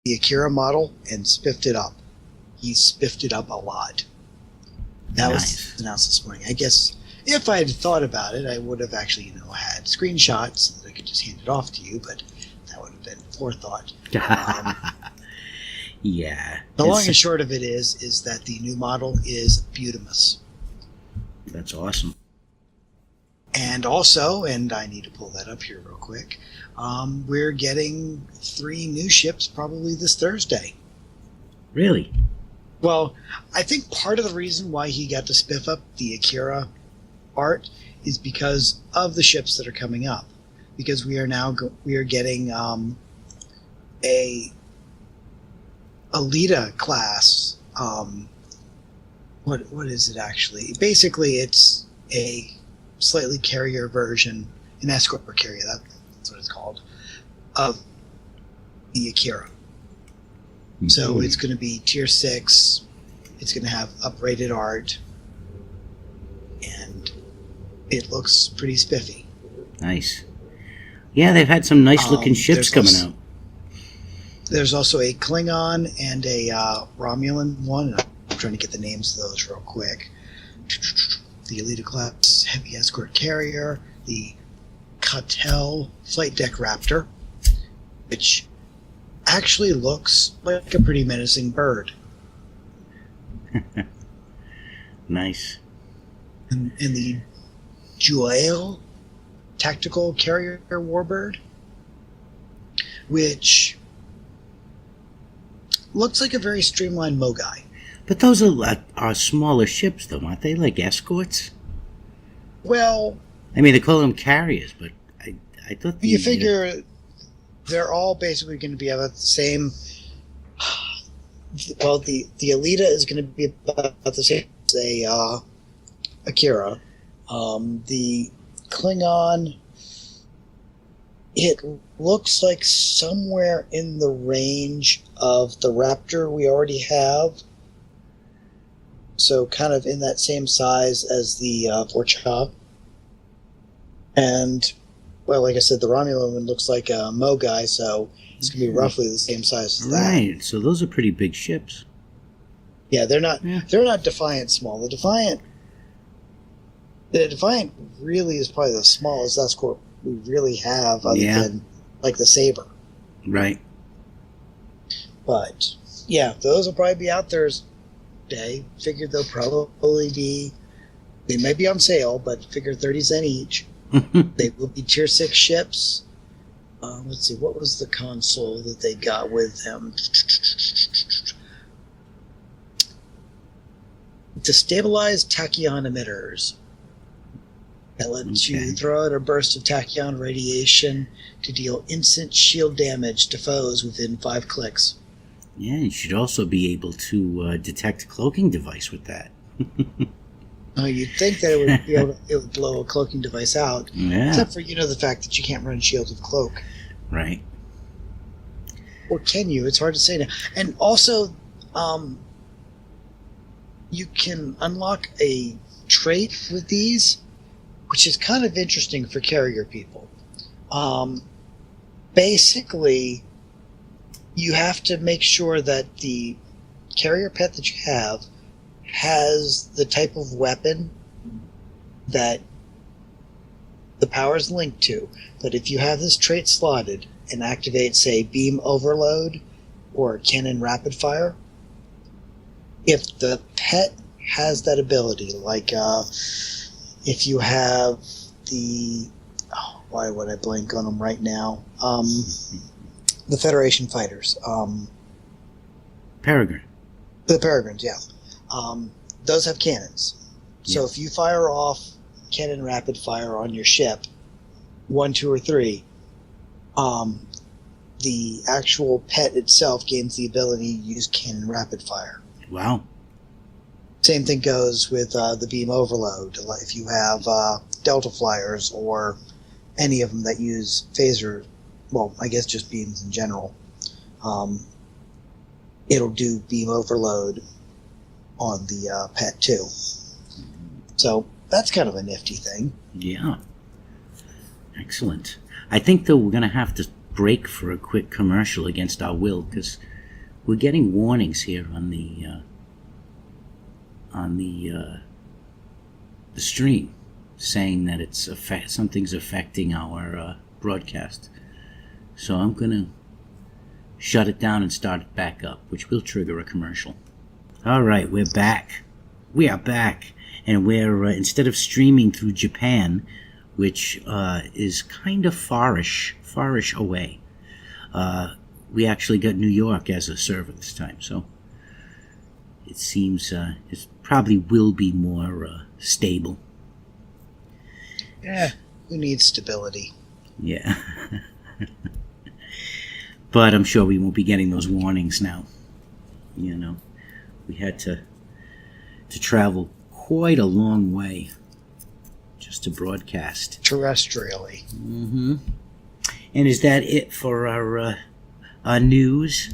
the Akira model and spiffed it up. He spiffed it up a lot. That Nice. was announced this morning. I guess if I had thought about it, I would have actually, had screenshots so that I could just hand it off to you, but that would have been forethought. Yeah. The long and short of it is that the new model is Butamus. That's awesome. And also, and I need to pull that up here real quick, we're getting 3 new ships probably this Thursday. Really? Well, I think part of the reason why he got to spiff up the Akira art is because of the ships that are coming up. Because we are now we are getting a Alita class. What is it actually? Basically, it's a slightly carrier version, an escort carrier. That's what it's called, of the Akira. Mm-hmm. So it's going to be tier 6. It's going to have uprated art, and it looks pretty spiffy. Nice. Yeah, they've had some nice looking ships coming out. There's also a Klingon and a Romulan one. I'm trying to get the names of those real quick. The Alita class heavy escort carrier, the Cattell flight deck Raptor, which actually looks like a pretty menacing bird. Nice. And the Juel tactical carrier warbird, which looks like a very streamlined Mogai. But those are smaller ships, though, aren't they? Like escorts? Well, I mean, they call them carriers, but I thought you figure they're all basically going to be about the same. Well, the Alita is going to be about the same as a Akira. The Klingon, it looks like somewhere in the range of the Raptor we already have. So kind of in that same size as the Vorcha. And, well, like I said, the Romulan one looks like a Mogai, so it's going to be roughly the same size as that. Right, so those are pretty big ships. Yeah, they're not Defiant small. The Defiant really is probably the smallest escort we really have other than, like, the Saber. Right. But, yeah, those will probably be out Thursday. Figured they'll probably be, they may be on sale, but figure 30 cents each. They will be tier 6 ships. Let's see, what was the console that they got with them? Destabilized tachyon emitters. That lets you throw out a burst of tachyon radiation to deal instant shield damage to foes within 5 clicks. Yeah, you should also be able to detect a cloaking device with that. Oh, you'd think that it would blow a cloaking device out. Yeah. Except for, the fact that you can't run shields with cloak. Right. Or can you? It's hard to say now. And also, you can unlock a trait with these, which is kind of interesting for carrier people. Basically, you have to make sure that the carrier pet that you have has the type of weapon that the power is linked to. But if you have this trait slotted and activate, say, beam overload or cannon rapid fire, if the pet has that ability, like if you have the, why would I blank on them right now? The Federation fighters. Peregrine. The Peregrines, yeah. Those have cannons. So if you fire off cannon rapid fire on your ship, 1, 2, or 3, the actual pet itself gains the ability to use cannon rapid fire. Wow. Same thing goes with the beam overload. If you have Delta Flyers or any of them that use phaser, well, I guess just beams in general, it'll do beam overload on the pet too. So that's kind of a nifty thing. Yeah. Excellent. I think, though, we're going to have to break for a quick commercial against our will, because we're getting warnings here on the stream, saying that it's something's affecting our broadcast. So I'm gonna shut it down and start it back up, which will trigger a commercial. All right, we're back. We are back, and we're instead of streaming through Japan, which is kind of farish away, we actually got New York as a server this time. So it seems it probably will be more stable. Yeah, who needs stability? Yeah. But I'm sure we won't be getting those warnings now. You know, we had to travel quite a long way just to broadcast. Terrestrially. Mm-hmm. And is that it for our news?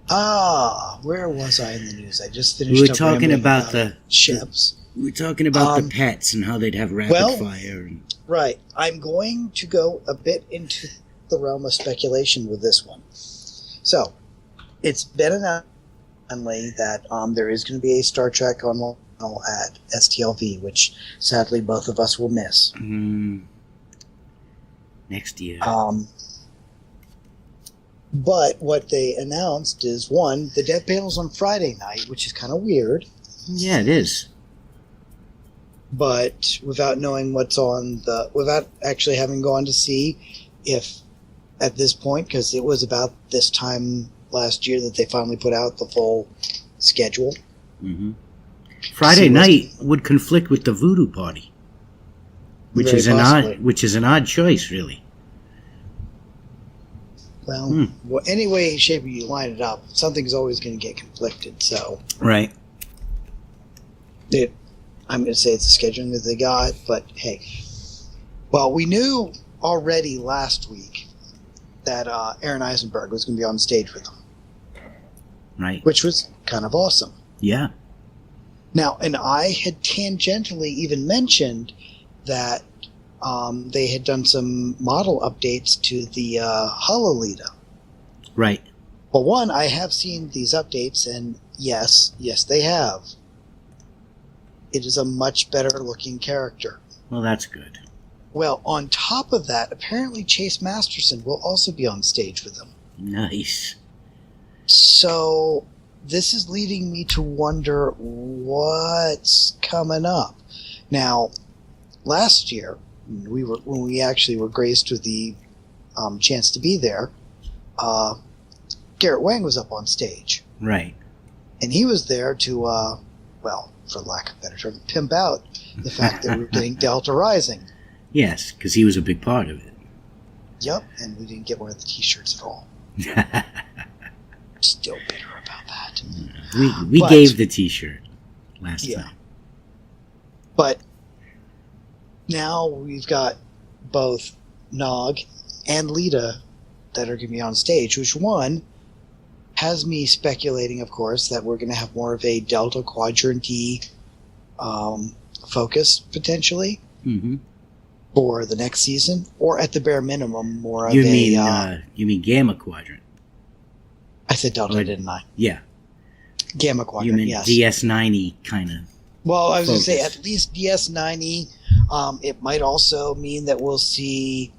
Where was I in the news? I just finished. We were talking about the ships. We were talking about the pets and how they'd have rapid fire. Right. I'm going to go a bit into the realm of speculation with this one. So, it's been announced that there is going to be a Star Trek on at STLV, which sadly both of us will miss. Next year. But what they announced is, one, the dev panel's on Friday night, which is kind of weird. Yeah, it is. But without knowing without actually having gone to see if at this point, because it was about this time last year that they finally put out the full schedule. Mm-hmm. Friday night would conflict with the Voodoo Party, which is an odd choice, really. Well, any way, shape you line it up, something's always going to get conflicted. So, right. I'm going to say it's the scheduling that they got, but hey, well, we knew already last week that Aaron Eisenberg was going to be on stage with them, right? Which was kind of awesome. Yeah. Now, and I had tangentially even mentioned that they had done some model updates to the Hololita. Right. Well, one, I have seen these updates, and yes, they have. It is a much better looking character. Well, that's good. Well, on top of that, apparently Chase Masterson will also be on stage with them. Nice. So this is leading me to wonder what's coming up. Now, last year, when we actually were graced with the chance to be there, Garrett Wang was up on stage. Right. And he was there to, well, for lack of a better term, pimp out the fact that we were getting Delta Rising. Yes, because he was a big part of it. Yep, and we didn't get one of the T-shirts at all. Still bitter about that. We gave the T-shirt last time. But now we've got both Nog and Lita that are going to be on stage, which one has me speculating, of course, that we're going to have more of a Delta Quadrant-y focus, potentially, for the next season, or at the bare minimum, more of you mean Gamma Quadrant? I said Delta, didn't I? Yeah. Gamma Quadrant, yes. DS90 kind of. Well, I was going to say at least DS90. It might also mean that we'll see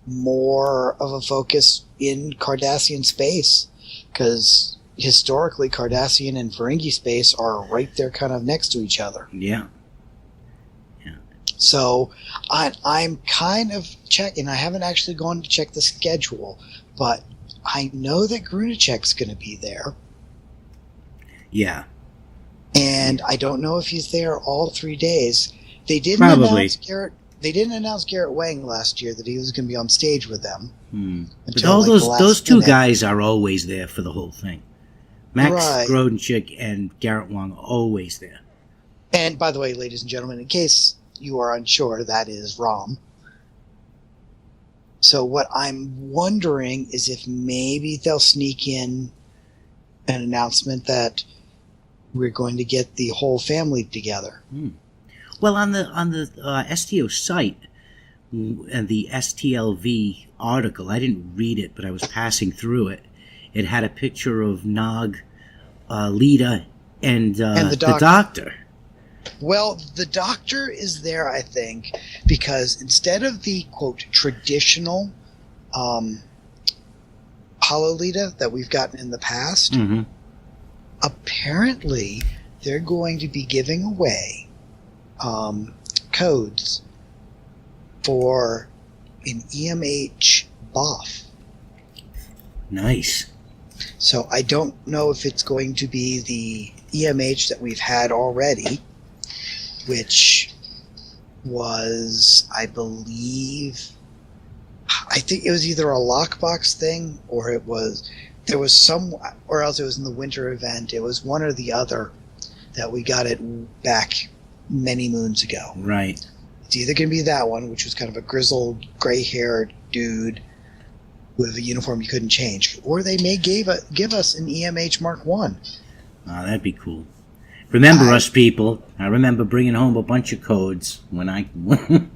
more of a focus in Cardassian space, because historically Cardassian and Ferengi space are right there kind of next to each other. Yeah. So I'm kind of checking. I haven't actually gone to check the schedule, but I know that Grunichek's going to be there. Yeah. And I don't know if he's there all 3 days. They didn't announce Garrett. They didn't announce Garrett Wang last year that he was going to be on stage with them. But all those two guys are always there for the whole thing. Max Grodinchik and Garrett Wang are always there. And by the way, ladies and gentlemen, in case you are unsure, that is Rom. So what I'm wondering is if maybe they'll sneak in an announcement that we're going to get the whole family together. Well, on the STO site and the STLV article, I didn't read it, but I was passing through it. it had a picture of Nog, Lita, and the the Doctor. Well, the Doctor is there, I think, because instead of the, quote, traditional Hololita that we've gotten in the past, Mm-hmm. apparently they're going to be giving away codes for an EMH buff. Nice. So I don't know if it's going to be the EMH that we've had already, which was, I think it was either a lockbox thing or there was some, or else it was in the winter event. It was one or the other that we got it back many moons ago. Right. It's either going to be that one, which was kind of a grizzled, gray-haired dude with a uniform you couldn't change, or they may give us an EMH Mark 1. Oh, that'd be cool. Remember us, people. I remember bringing home a bunch of codes when I when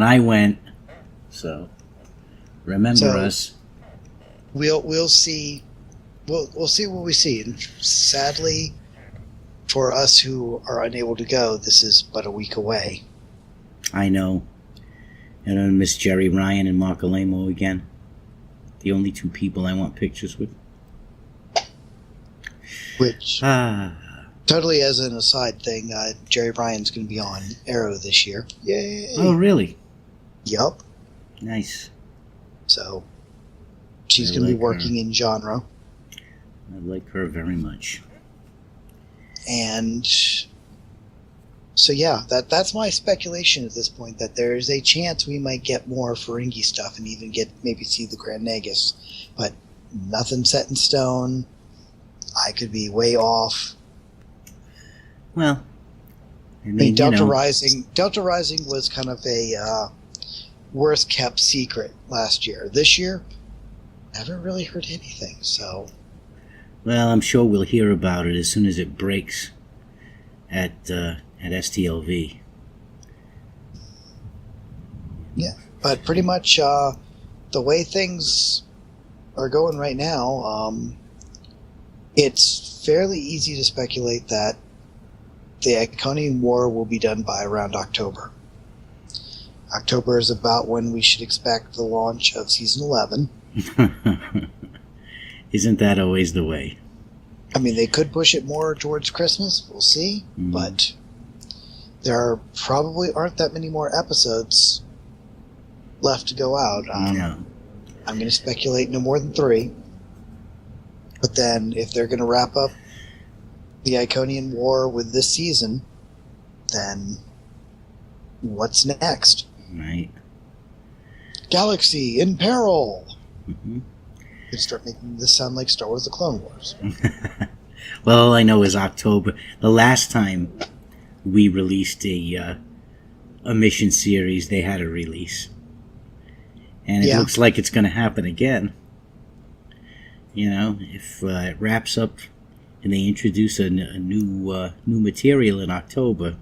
I went. So remember us. We'll see. We'll see what we see. And sadly, for us who are unable to go, this is but a week away. I know. And I miss Jerry Ryan and Mark Alamo again. The only two people I want pictures with. Which, totally as an aside thing, Jerry Ryan's going to be on Arrow this year. Yay! Oh, really? Yup. Nice. So, she's going to be working in genre. I like her very much. And so, yeah, that's my speculation at this point, that there's a chance we might get more Ferengi stuff and even maybe see the Grand Nagus. But nothing set in stone. I could be way off. Well, I mean Delta Rising was kind of a worst kept secret last year. This year, I haven't really heard anything. So, well, I'm sure we'll hear about it as soon as it breaks at STLV. Yeah, but pretty much the way things are going right now, it's fairly easy to speculate that the Iconian War will be done by around October. October is about when we should expect the launch of Season 11. Isn't that always the way? I mean, they could push it more towards Christmas. We'll see. But there probably aren't that many more episodes left to go out. No. I'm going to speculate no more than 3. But then, if they're going to wrap up the Iconian War with this season, then what's next? Right. Galaxy in peril! Mm-hmm. Could start making this sound like Star Wars: The Clone Wars. Well, all I know is October. The last time we released a mission series, they had a release. And it looks like it's going to happen again. You know, if it wraps up and they introduce a new material in October,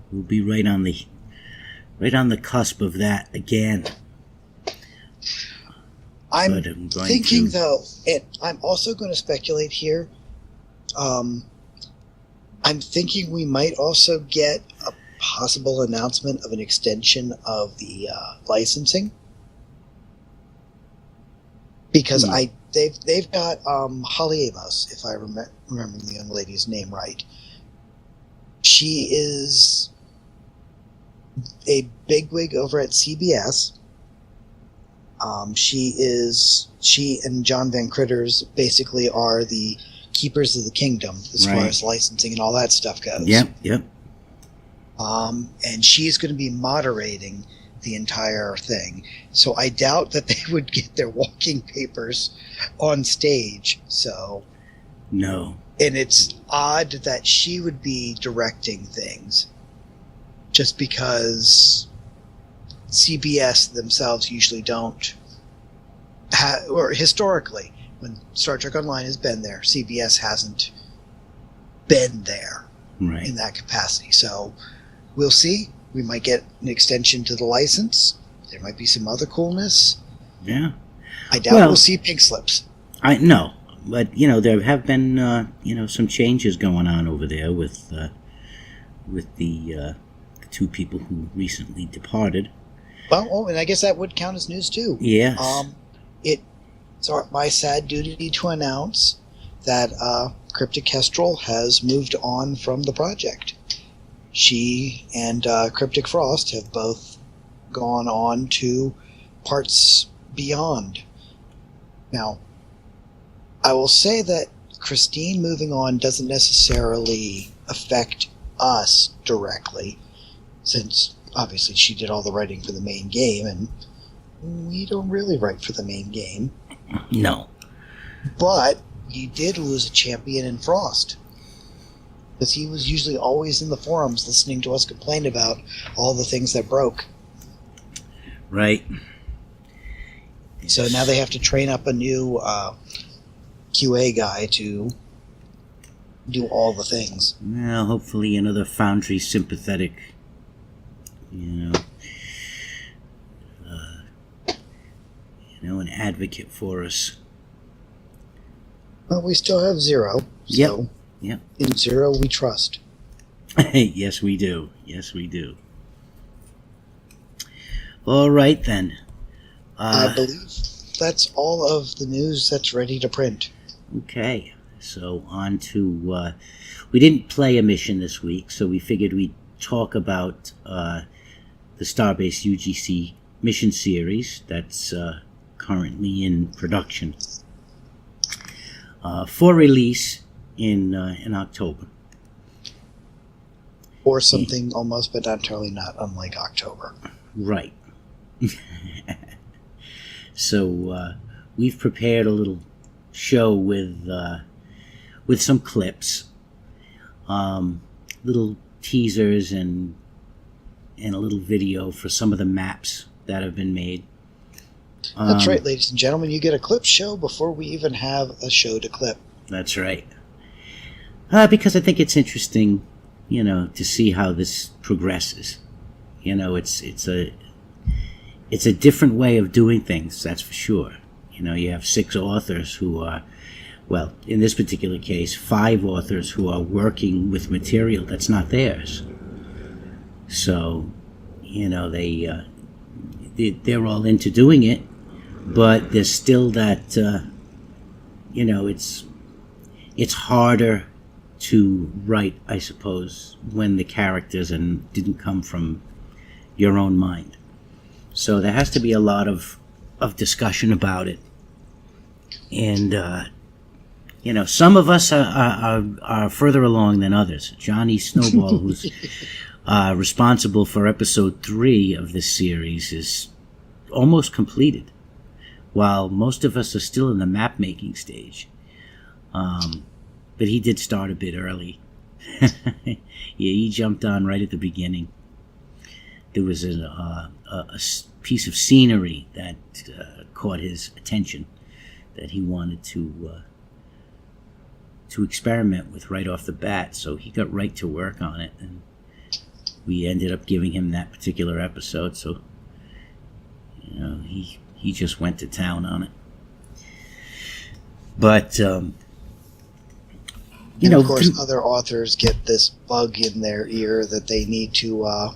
we'll be right on the cusp of that again. I'm thinking, though, and I'm also going to speculate here. I'm thinking we might also get a possible announcement of an extension of the licensing, because they've got Holly Amos, if I remember the young lady's name right. She is a bigwig over at CBS. She and John Van Critters basically are the keepers of the kingdom as far as licensing and all that stuff goes. Yep. And she's going to be moderating the entire thing. So I doubt that they would get their walking papers on stage. So no. And it's odd that she would be directing things, just because CBS themselves usually don't or historically, when Star Trek Online has been there, CBS hasn't been there in that capacity. So we'll see. We might get an extension to the license. There might be some other coolness. Yeah. I doubt we'll see pink slips. I know, but there have been some changes going on over there with the two people who recently departed. Well, and I guess that would count as news too. Yes. It's my sad duty to announce that Cryptic Kestrel has moved on from the project. She and Cryptic Frost have both gone on to parts beyond. Now, I will say that Christine moving on doesn't necessarily affect us directly, since obviously she did all the writing for the main game, and we don't really write for the main game. No. But you did lose a champion in Frost, because he was usually always in the forums listening to us complain about all the things that broke. Right. So now they have to train up a new QA guy to do all the things. Well, hopefully another Foundry sympathetic, an advocate for us. Well, we still have Zero. So Yep. in Zero, we trust. Yes, we do. Yes, we do. All right, then. I believe that's all of the news that's ready to print. Okay, so on to... we didn't play a mission this week, so we figured we'd talk about the Starbase UGC mission series that's currently in production for release in October. Or something almost, but not totally not unlike October. Right. So we've prepared a little show with some clips, little teasers and a little video for some of the maps that have been made. That's right, ladies and gentlemen. You get a clip show before we even have a show to clip. That's right. Because I think it's interesting, to see how this progresses. It's a different way of doing things, that's for sure. You have 6 authors who are, well, in this particular case, 5 authors who are working with material that's not theirs. So, they're all into doing it, but there's still that, it's harder to write, I suppose, when the characters didn't come from your own mind. So there has to be a lot of discussion about it. And, some of us are further along than others. Johnny Snowball, who's responsible for episode 3 of this series, is almost completed, while most of us are still in the map-making stage. But he did start a bit early. Yeah, he jumped on right at the beginning. There was a piece of scenery that caught his attention that he wanted to experiment with right off the bat, so he got right to work on it, and we ended up giving him that particular episode. So he just went to town on it. But of course, other authors get this bug in their ear that they need to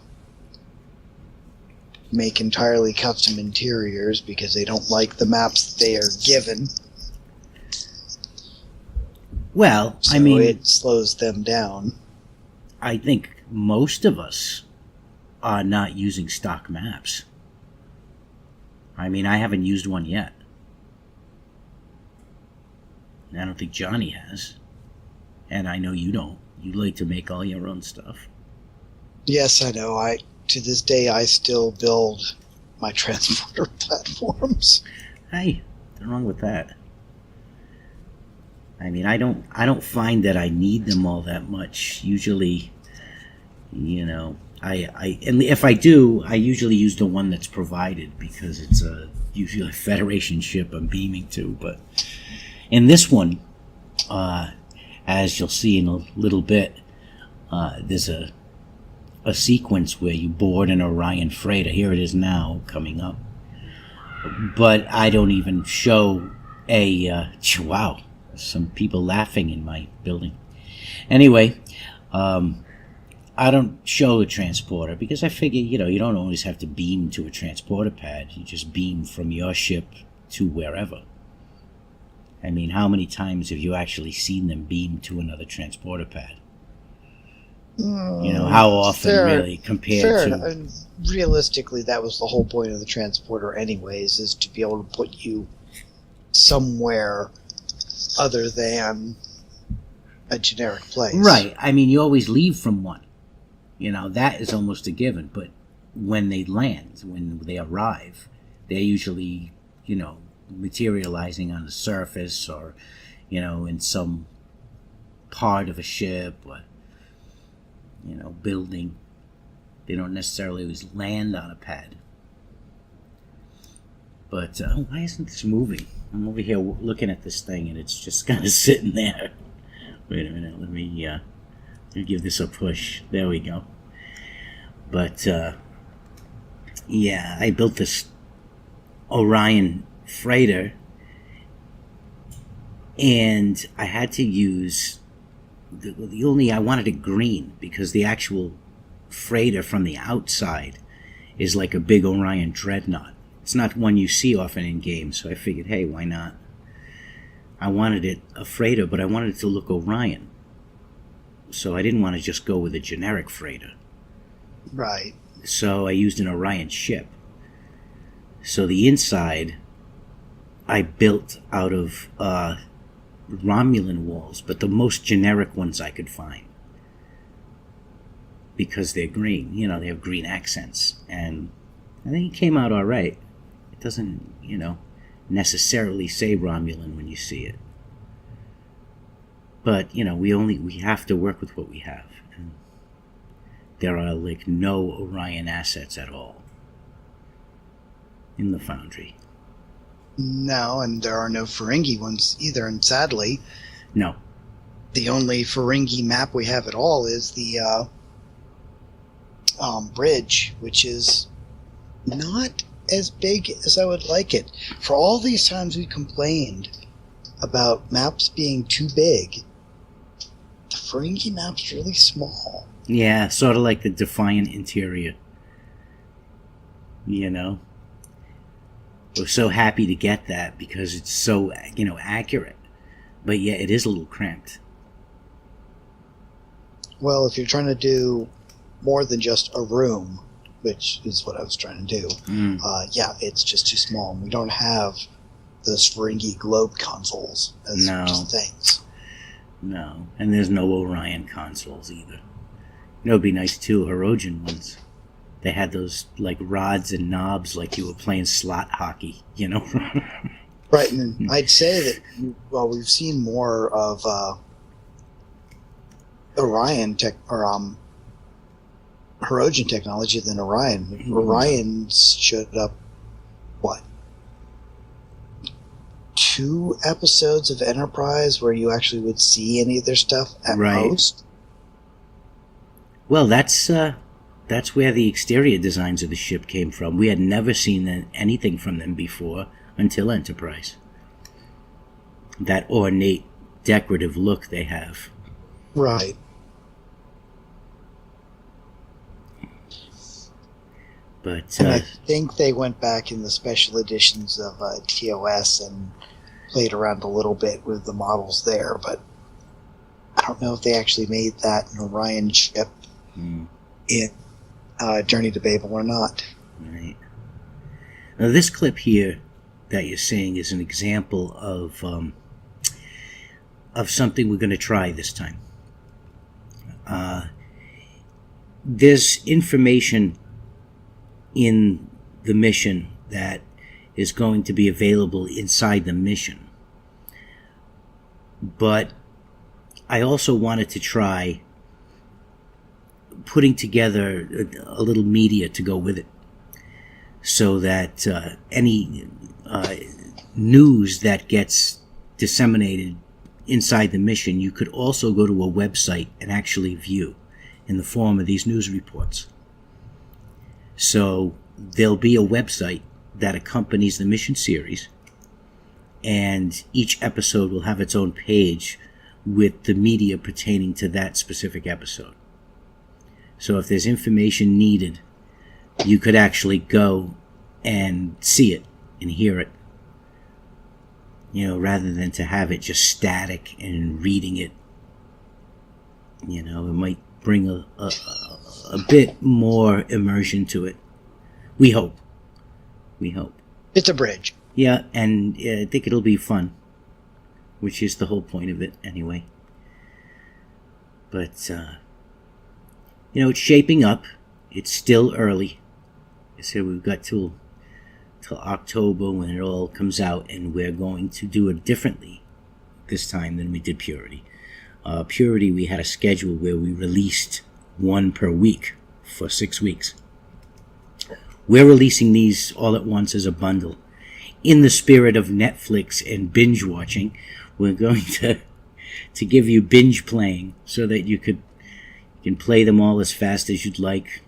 make entirely custom interiors because they don't like the maps they are given. Well, so it slows them down. I think most of us are not using stock maps. I haven't used one yet. I don't think Johnny has. And I know you don't. You like to make all your own stuff. Yes, I know. To this day, I still build my transporter platforms. Hey, nothing wrong with that. I don't find that I need them all that much. Usually, and if I do, I usually use the one that's provided because it's usually a Federation ship I'm beaming to. But in this one, as you'll see in a little bit, there's a sequence where you board an Orion freighter. Here it is now, coming up. But I don't even show wow, some people laughing in my building. Anyway, I don't show a transporter because I figure, you don't always have to beam to a transporter pad. You just beam from your ship to wherever. I mean, how many times have you actually seen them beam to another transporter pad? How often really compared to... And realistically, that was the whole point of the transporter anyways, is to be able to put you somewhere other than a generic place. Right. I mean, you always leave from one. That is almost a given. But when they land, when they arrive, they're usually, materializing on the surface or, in some part of a ship or, building. They don't necessarily always land on a pad. But why isn't this moving? I'm over here looking at this thing and it's just kind of sitting there. Wait a minute, let me give this a push. There we go. But I built this Orion freighter, and I had to use I wanted it green because the actual freighter from the outside is like a big Orion dreadnought. It's not one you see often in games, so I figured, hey, why not? I wanted it a freighter, but I wanted it to look Orion. So I didn't want to just go with a generic freighter. Right. So I used an Orion ship. So the inside I built out of Romulan walls, but the most generic ones I could find. Because they're green, they have green accents. And I think it came out all right. It doesn't, necessarily say Romulan when you see it. But, we have to work with what we have. And there are, no Orion assets at all in the Foundry. No, and there are no Ferengi ones either, and sadly... No. The only Ferengi map we have at all is the bridge, which is not as big as I would like it. For all these times we complained about maps being too big, the Ferengi map's really small. Yeah, sort of like the Defiant interior. We're so happy to get that because it's so, accurate. But yeah, it is a little cramped. Well, if you're trying to do more than just a room, which is what I was trying to do, it's just too small. We don't have those Ferengi globe consoles as just things. No, and there's no Orion consoles either. It'd be nice too, Hirogen ones. They had those rods and knobs like you were playing slot hockey, Right, and I'd say that we've seen more of Orion tech or Hirogen technology than Orion. Mm-hmm. Orion's showed up 2 episodes of Enterprise where you actually would see any of their stuff at most. Well, that's where the exterior designs of the ship came from. We had never seen anything from them before until Enterprise. That ornate, decorative look they have. Right. But and I think they went back in the special editions of TOS and played around a little bit with the models there, but I don't know if they actually made that an Orion ship in Journey to Babel or not. Right. Now, this clip here that you're seeing is an example of something we're going to try this time. There's information in the mission that is going to be available inside the mission. But I also wanted to try putting together a little media to go with it so that any news that gets disseminated inside the mission, you could also go to a website and actually view in the form of these news reports. So there'll be a website that accompanies the mission series, and each episode will have its own page with the media pertaining to that specific episode. So if there's information needed, you could actually go and see it and hear it, rather than to have it just static and reading it. It might bring a bit more immersion to it. We hope. It's a bridge. Yeah, and I think it'll be fun, which is the whole point of it anyway. But, it's shaping up. It's still early. I said we've got till October when it all comes out, and we're going to do it differently this time than we did Purity. Purity, we had a schedule where we released one per week for 6 weeks. We're releasing these all at once as a bundle. In the spirit of Netflix and binge watching, we're going to give you binge playing so that you can play them all as fast as you'd like.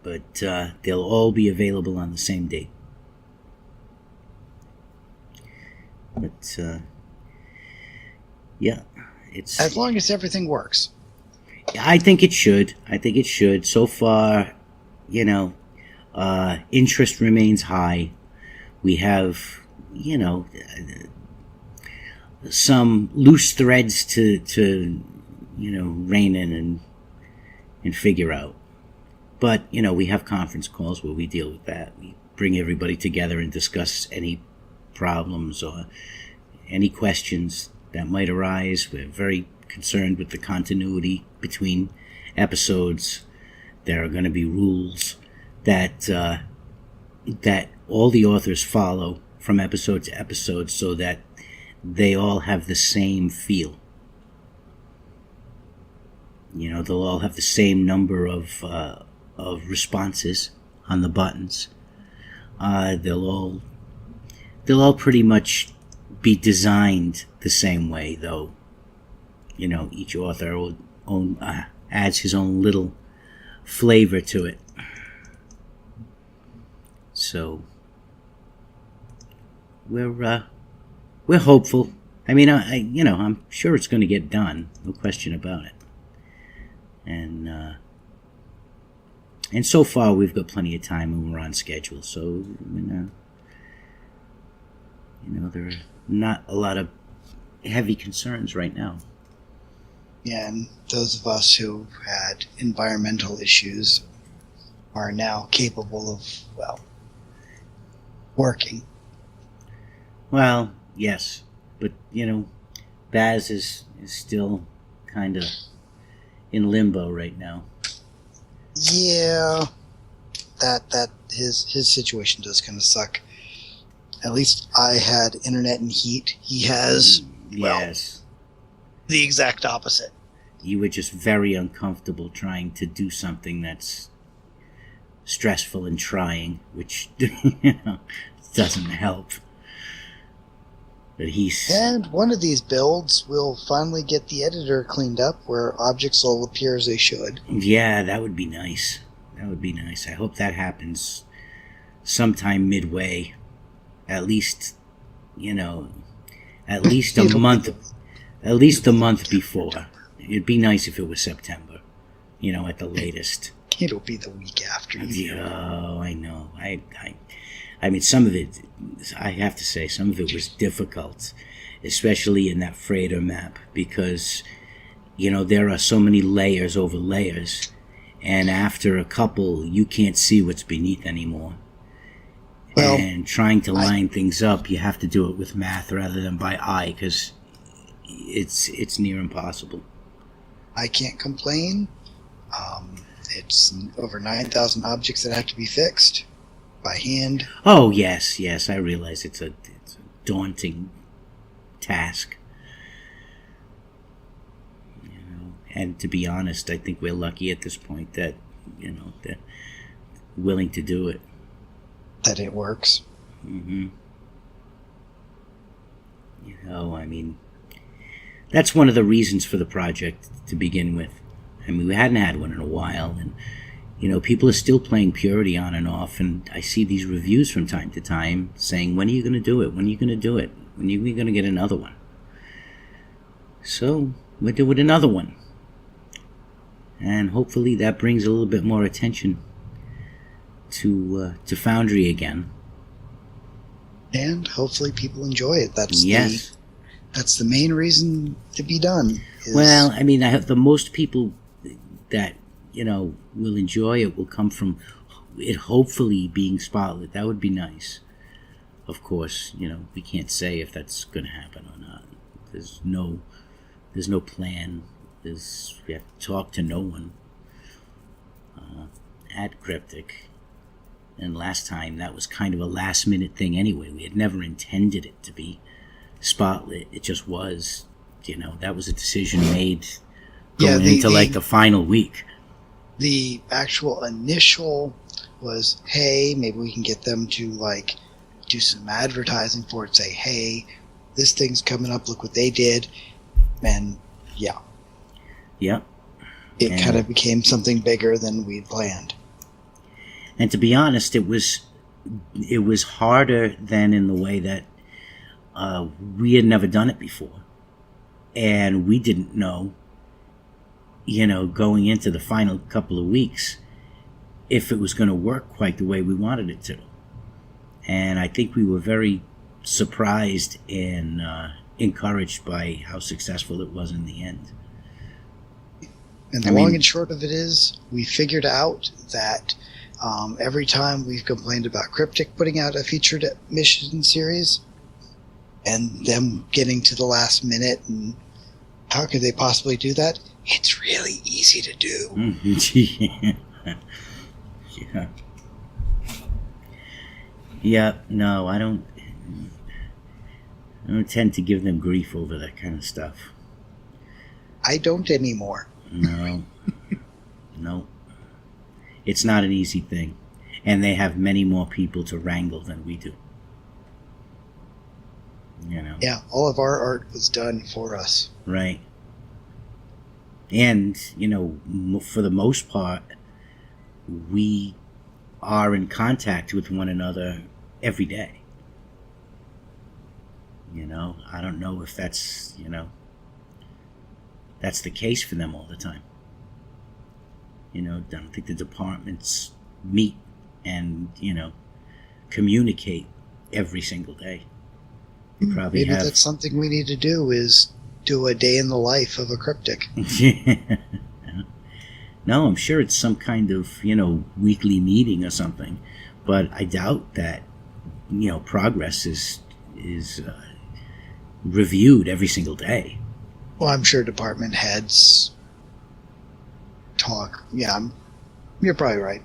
But they'll all be available on the same date. But yeah, it's As long as everything works. I think it should. So far, interest remains high. We have, some loose threads to rein in and figure out. But, we have conference calls where we deal with that. We bring everybody together and discuss any problems or any questions that might arise. We're very concerned with the continuity between episodes. There are going to be rules that all the authors follow from episode to episode so that they all have the same feel. They'll all have the same number of responses on the buttons. They'll all pretty much be designed the same way, though. Each author adds his own little flavor to it. So we're hopeful. I mean, I'm sure it's going to get done, no question about it. And so far we've got plenty of time and we're on schedule. So there are not a lot of heavy concerns right now. Yeah, and those of us who had environmental issues are now capable of, working. Well, yes, but Baz is still kind of in limbo right now. Yeah, that his situation does kind of suck. At least I had internet and heat. He has, yes, the exact opposite. You were just very uncomfortable trying to do something that's stressful and trying, which doesn't help. But And one of these builds will finally get the editor cleaned up where objects will appear as they should. Yeah, that would be nice. I hope that happens sometime midway. At least a month. At least a month before. It'd be nice if it was September, at the latest. It'll be the week after. Oh, I know. I mean, some of it, I have to say, some of it was difficult, especially in that freighter map, because, there are so many layers over layers, and after a couple, you can't see what's beneath anymore. Well, and trying to line things up, you have to do it with math rather than by eye, because it's near impossible. I can't complain. It's over 9,000 objects that have to be fixed by hand. Oh, yes, I realize it's a daunting task. And to be honest, I think we're lucky at this point that, they're willing to do it. That it works. Mm-hmm. I mean, that's one of the reasons for the project to begin with. I mean, we hadn't had one in a while, and, People are still playing Purity on and off, and I see these reviews from time to time saying, when are you going to do it? When are you going to do it? When are you going to get another one? So, we're doing another one. And hopefully that brings a little bit more attention to Foundry again. And hopefully people enjoy it. That's the main reason to be done. Well, I mean, the most people that will enjoy it will come from it hopefully being spotlit. That would be nice. Of course, we can't say if that's going to happen or not. There's no plan. We have to talk to no one at Cryptic. And last time that was kind of a last minute thing anyway. We had never intended it to be spotlit. It just was. That was a decision made going into the final week. The actual initial was, hey, maybe we can get them to do some advertising for it. Say, hey, this thing's coming up. Look what they did. And yeah. Yep. It kind of became something bigger than we'd planned. And to be honest, it was harder than in the way that we had never done it before. And we didn't know, going into the final couple of weeks, if it was going to work quite the way we wanted it to. And I think we were very surprised and encouraged by how successful it was in the end. And the long and short of it is, we figured out that every time we've complained about Cryptic putting out a featured mission series and them getting to the last minute and how could they possibly do that? It's really easy to do. Yeah. Yeah, no, I don't tend to give them grief over that kind of stuff. I don't anymore. No. It's not an easy thing. And they have many more people to wrangle than we do. Yeah, all of our art was done for us. Right. And, for the most part, we are in contact with one another every day. I don't know if that's, that's the case for them all the time. I don't think the departments meet and, communicate every single day. Maybe that's something we need to do is do a day in the life of a Cryptic. No, I'm sure it's some kind of, weekly meeting or something. But I doubt that, progress is reviewed every single day. Well, I'm sure department heads talk. Yeah, you're probably right.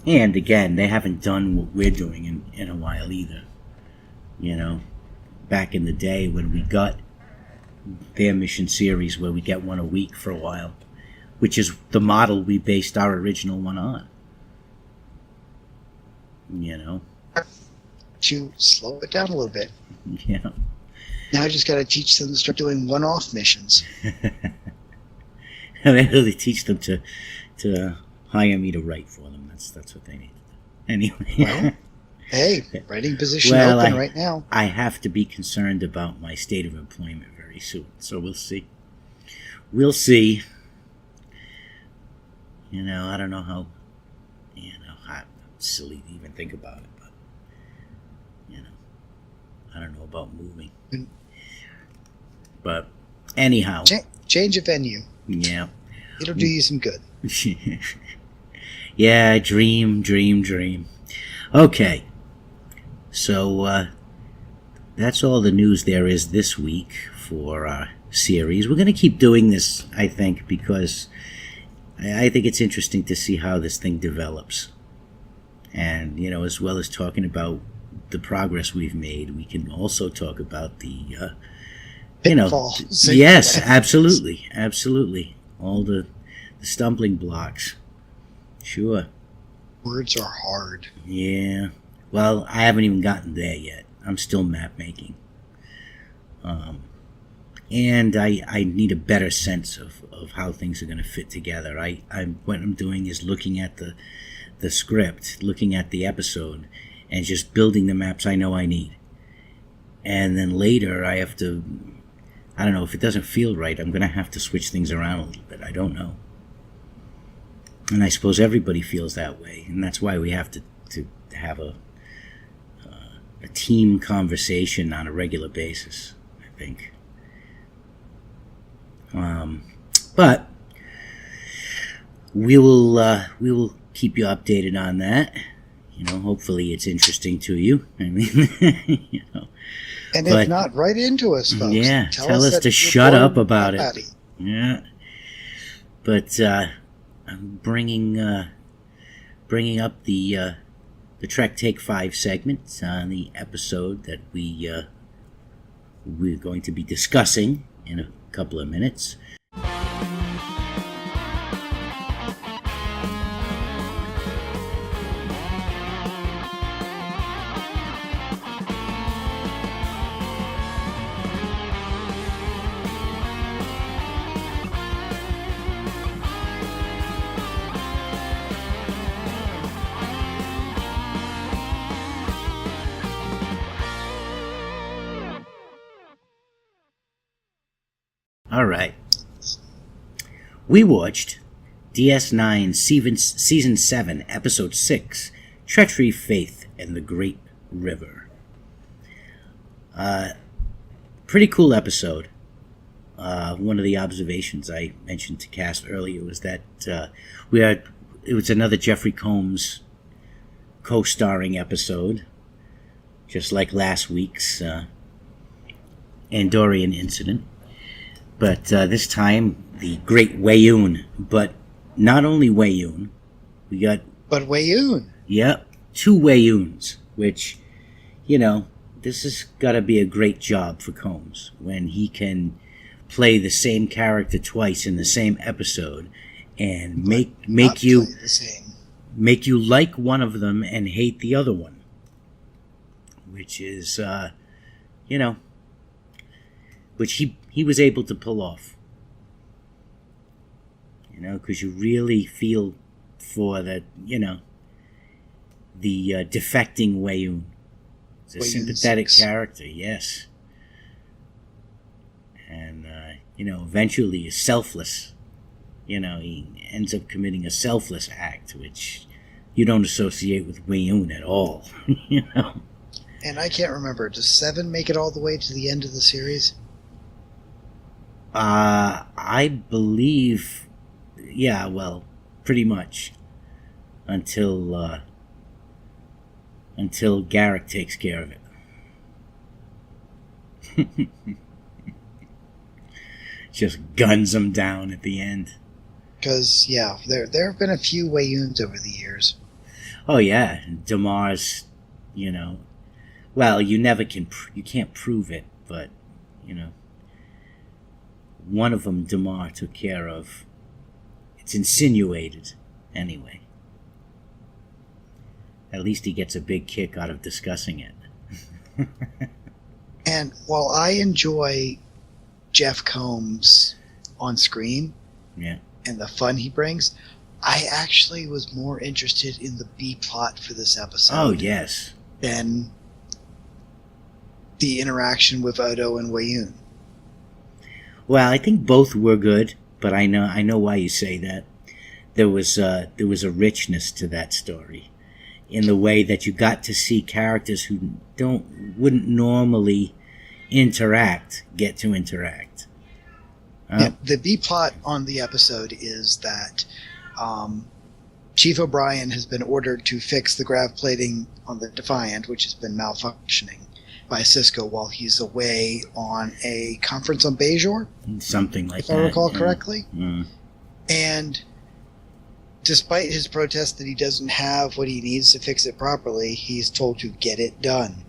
And again, they haven't done what we're doing in a while either. Back in the day when we got their mission series where we get one a week for a while, which is the model we based our original one on. To slow it down a little bit. Yeah. Now I just got to teach them to start doing one-off missions. They really teach them to hire me to write for them. That's what they need to do. Anyway. Well, hey, writing position open right now. I have to be concerned about my state of employment very soon, so we'll see. We'll see. I don't know how silly to even think about it, but I don't know about moving. But anyhow, change of venue. Yeah, it'll do you some good. Yeah, dream. Okay, so that's all the news there is this week for our series. We're going to keep doing this, I think, because I think it's interesting to see how this thing develops. And, as well as talking about the progress we've made, we can also talk about the, pitfalls. Yes, absolutely. All the stumbling blocks. Sure. Words are hard. Yeah. Well, I haven't even gotten there yet. I'm still map making. and I need a better sense of how things are going to fit together. What I'm doing is looking at the script, looking at the episode, and just building the maps I know I need. And then later I have to, I don't know, if it doesn't feel right, I'm going to have to switch things around a little bit. I don't know. And I suppose everybody feels that way, and that's why we have to have a team conversation on a regular basis, I think. But we will keep you updated on that. You know, hopefully it's interesting to you. I mean, you know. And if not, write into us, folks. Yeah, tell us to shut up about it. Yeah. But I'm bringing up the Trek Take 5 segment on the episode that we're going to be discussing in a couple of minutes. All right. We watched DS9 Season 7, Episode 6, Treachery, Faith, and the Great River. Pretty cool episode. One of the observations I mentioned to Cass earlier was that it was another Jeffrey Combs co-starring episode, just like last week's Andorian incident. But this time, the Great Wayun. But not only Wayun, we got... But Wayun! Yep, 2 Wayuns, which, you know, this has got to be a great job for Combs, when he can play the same character twice in the same episode, and make you like one of them and hate the other one. Which is, you know... which he was able to pull off. You know, because you really feel for that, you know, the defecting Wayun. It's a sympathetic character, yes. And, you know, eventually is selfless. You know, he ends up committing a selfless act, which you don't associate with Wayun at all, you know. And I can't remember, does 7 make it all the way to the end of the series? I believe, yeah, well, pretty much until Garrick takes care of it. Just guns him down at the end. Because, yeah, there have been a few Wayuns over the years. Oh, yeah, Damar's, you know, well, you can't prove it, but, you know, one of them Damar took care of. It's insinuated, anyway. At least he gets a big kick out of discussing it. And while I enjoy Jeff Combs on screen, yeah, and the fun he brings, I actually was more interested in the B plot for this episode. Oh, yes. Than the interaction with Odo and Wayun. Well, I think both were good, but I know why you say that. There was a richness to that story, in the way that you got to see characters who wouldn't normally interact get to interact. Yeah, the B plot on the episode is that Chief O'Brien has been ordered to fix the grav plating on the Defiant, which has been malfunctioning, by Cisco while he's away on a conference on Bajor. Something like that. If I recall correctly. Mm. And despite his protest that he doesn't have what he needs to fix it properly, he's told to get it done.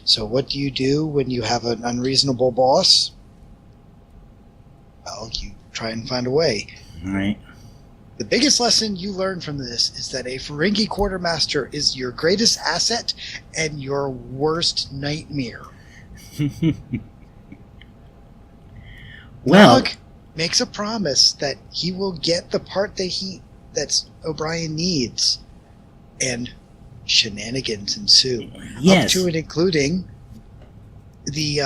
So what do you do when you have an unreasonable boss? Well, you try and find a way. Right. The biggest lesson you learn from this is that a Ferengi quartermaster is your greatest asset and your worst nightmare. Well, Nog makes a promise that he will get the part that's O'Brien needs, and shenanigans ensue. yes. Up to and including the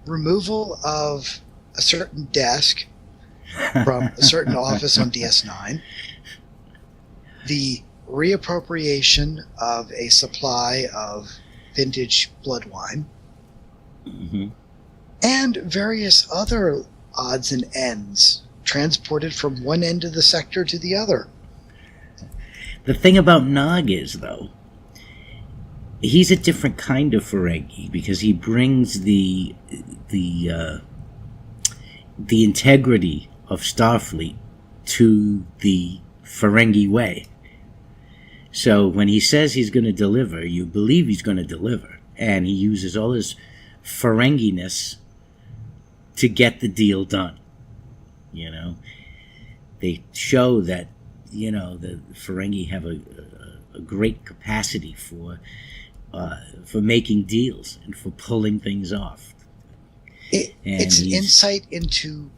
removal of a certain desk from a certain office on DS9, the reappropriation of a supply of vintage blood wine, Mhm. and various other odds and ends transported from one end of the sector to the other. The thing about Nog is, though, he's a different kind of Ferengi because he brings the integrity of Starfleet to the Ferengi way. So when he says he's going to deliver, you believe he's going to deliver, and he uses all his Ferenginess to get the deal done. You know, they show that the Ferengi have a great capacity for making deals and for pulling things off. It's an insight into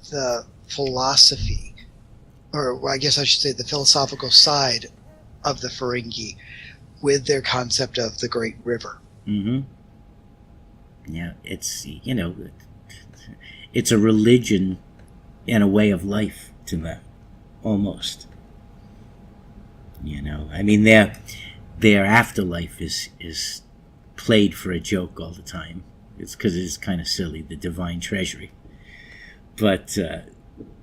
the philosophy, or I guess I should say the philosophical side of the Ferengi with their concept of the Great River. Mm-hmm. Yeah, it's it's a religion and a way of life to them, almost. I mean, their afterlife is played for a joke all the time. It's because it's kind of silly, the divine treasury. But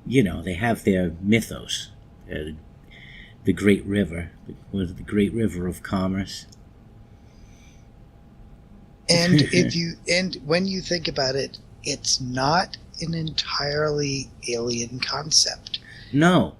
they have their mythos, the Great River, the Great River of Commerce. And when you think about it, it's not an entirely alien concept. No.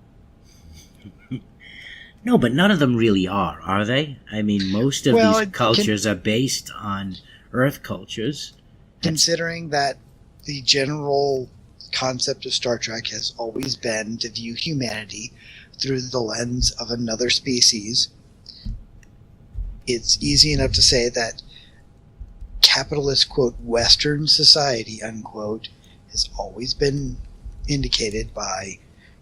No, but none of them really are they? I mean, most of these cultures are based on Earth cultures. Considering that the general concept of Star Trek has always been to view humanity through the lens of another species, it's easy enough to say that capitalist, quote, Western society, unquote, has always been indicated by,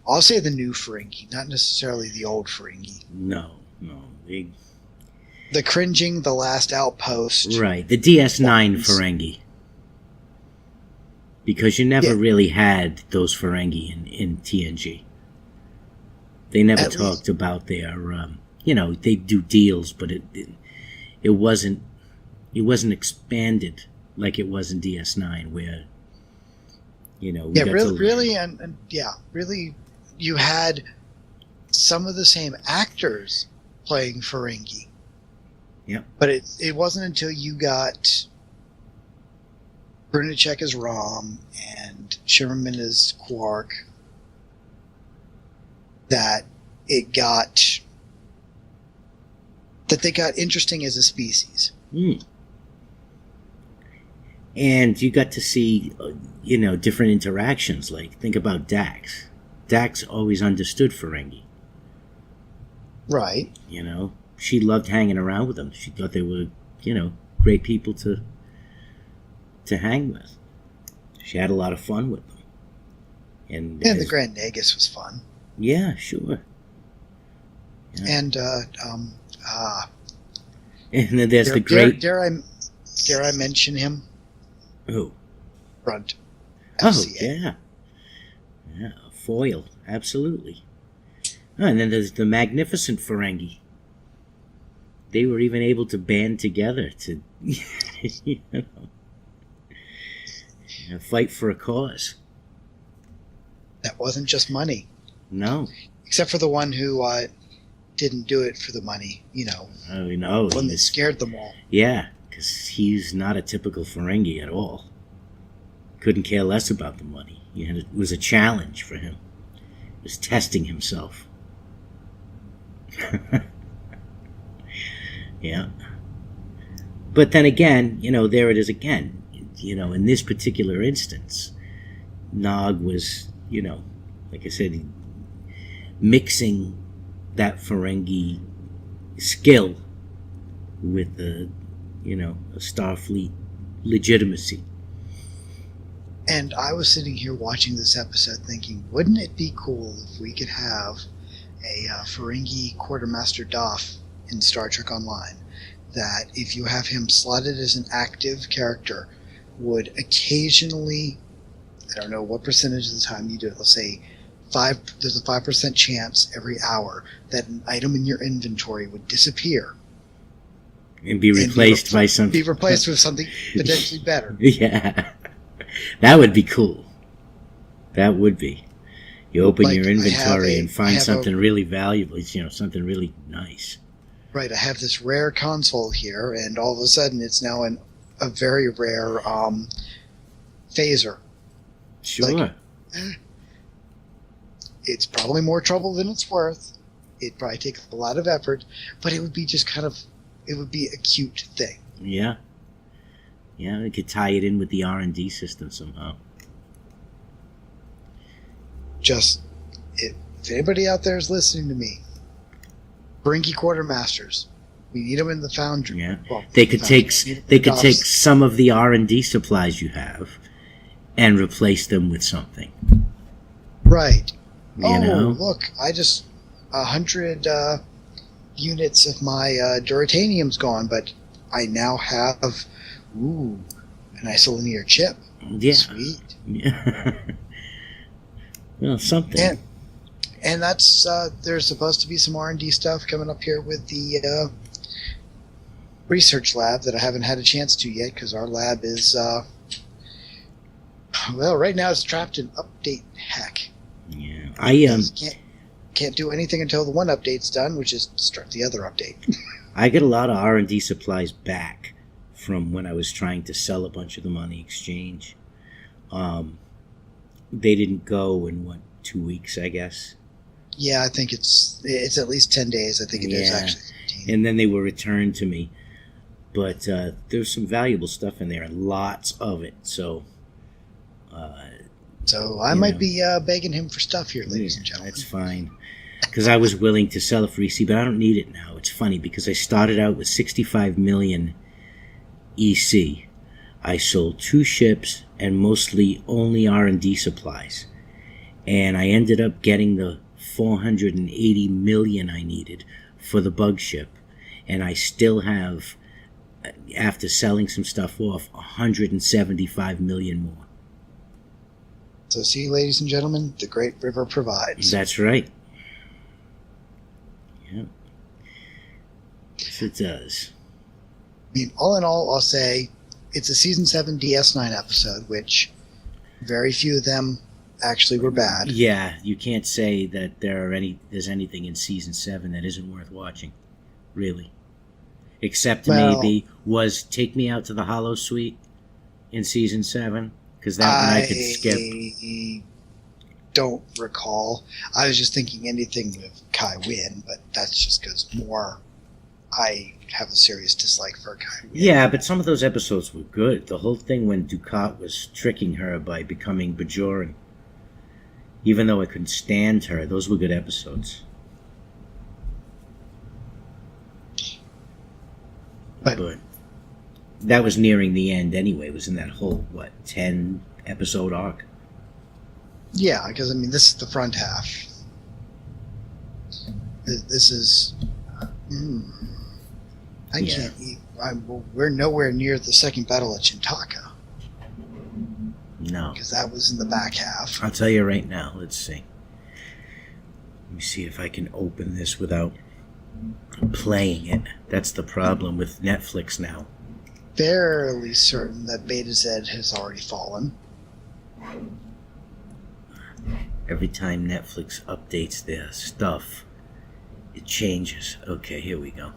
I'll say, the new Ferengi, not necessarily the old Ferengi. No. The cringing, the last outpost. Right, the DS9 Ferengi. Because you never really had those Ferengi in TNG. They never talked about their, they do deals, but it wasn't expanded like it was in DS9, where really, you had some of the same actors playing Ferengi. Yeah, but it wasn't until you got Brunacek as Rom and Shimmerman as Quark that they got interesting as a species. And you got to see, different interactions. Like, think about Dax. Dax always understood Ferengi. Right. She loved hanging around with them. She thought they were, great people to hang with. She had a lot of fun with them. And the Grand Nagus was fun. Yeah, sure. Yeah. And and then there's the great. Dare I mention him? Who? Brunt. FCA. Yeah, foil, absolutely. Oh, and then there's the magnificent Ferengi. They were even able to band together to, fight for a cause. That wasn't just money. No. Except for the one who didn't do it for the money, Oh, no. One that scared them all. Yeah, because he's not a typical Ferengi at all. Couldn't care less about the money. It was a challenge for him. He was testing himself. Yeah. But then again, there it is again. In this particular instance, Nog was, like I said, mixing that Ferengi skill with the, a Starfleet legitimacy. And I was sitting here watching this episode thinking, wouldn't it be cool if we could have a Ferengi Quartermaster Doff in Star Trek Online, that if you have him slotted as an active character, would occasionally, I don't know what percentage of the time you do it, let's say there's a 5% chance every hour that an item in your inventory would disappear. And be replaced by something. Be replaced with something potentially better. Yeah. That would be cool. That would be. You open your inventory and find something really valuable, something really nice. Right, I have this rare console here, and all of a sudden it's now a very rare phaser. Sure. It's probably more trouble than it's worth. It'd probably take a lot of effort, but it would be just it would be a cute thing. Yeah. Yeah, we could tie it in with the R&D system somehow. If anybody out there is listening to me, Ferengi Quartermasters, we need them in the foundry. Yeah, well, they could take some of the R&D supplies you have and replace them with something. Right. You know? Look, 100 units of my Duratanium's gone, but I now have an isolinear chip. Yeah. Sweet. Yeah. Well, something. And that's there's supposed to be some R&D stuff coming up here with the research lab that I haven't had a chance to yet, because our lab is right now it's trapped in update heck. Yeah, I can't do anything until the one update's done, which is start the other update. I get a lot of R&D supplies back from when I was trying to sell a bunch of them on the exchange. They didn't go in 2 weeks, I guess. Yeah, I think it's at least 10 days. I think it is actually 15. And then they were returned to me. But there's some valuable stuff in there, and lots of it. So I might be begging him for stuff here, ladies and gentlemen. That's fine. Because I was willing to sell it for EC, but I don't need it now. It's funny, because I started out with 65 million EC. I sold 2 ships and mostly only R&D supplies. And I ended up getting the 480 million I needed for the bug ship. And I still have, after selling some stuff off, 175 million more. So see, ladies and gentlemen, the Great River provides. That's right. Yeah. Yes, it does. I mean, all in all, I'll say it's a Season 7 DS9 episode, which very few of them actually were bad. Yeah, you can't say that there's anything in Season 7 that isn't worth watching, really. Except maybe was Take Me Out to the Hollow Suite in Season 7, because that one I could skip. I don't recall. I was just thinking anything with Kai Wynn, but that's just because I have a serious dislike for Kai Wynn. Yeah, but some of those episodes were good. The whole thing when Dukat was tricking her by becoming Bajoran. Even though I couldn't stand her, those were good episodes. But that was nearing the end anyway. It was in that whole, 10 episode arc? Yeah, because, I mean, this is the front half. This is... can't eat... we're nowhere near the second battle at Chintaka. No. Because that was in the back half. I'll tell you right now. Let's see. Let me see if I can open this without playing it. That's the problem with Netflix now. Fairly certain that Beta Z has already fallen. Every time Netflix updates their stuff, it changes. Okay, here we go.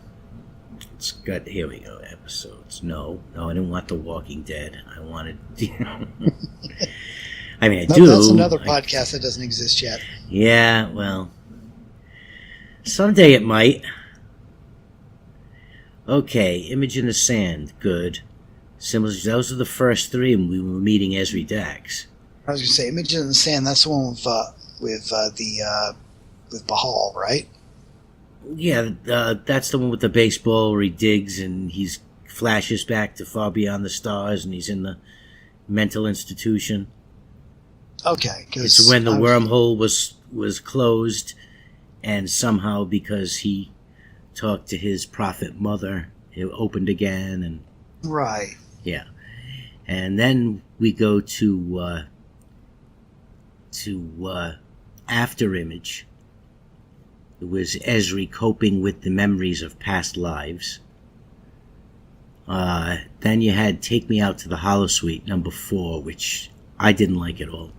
Here we go, episodes. No, I didn't want The Walking Dead. I wanted, I mean, I do. That's another podcast that doesn't exist yet. Yeah, well, someday it might. Okay, Image in the Sand, good. Symbols, those are the first 3, and we were meeting Esri Dax. I was going to say, Image in the Sand, that's the one with Bahal, right? Yeah, that's the one with the baseball where he digs and he flashes back to Far Beyond the Stars and he's in the mental institution. Okay, It's when the wormhole was closed, and somehow because he talked to his prophet mother, it opened again, and right. yeah. And then we go to After Image. It was Esri coping with the memories of past lives. Then you had Take Me Out to the Holosuite, number 4, which I didn't like at all.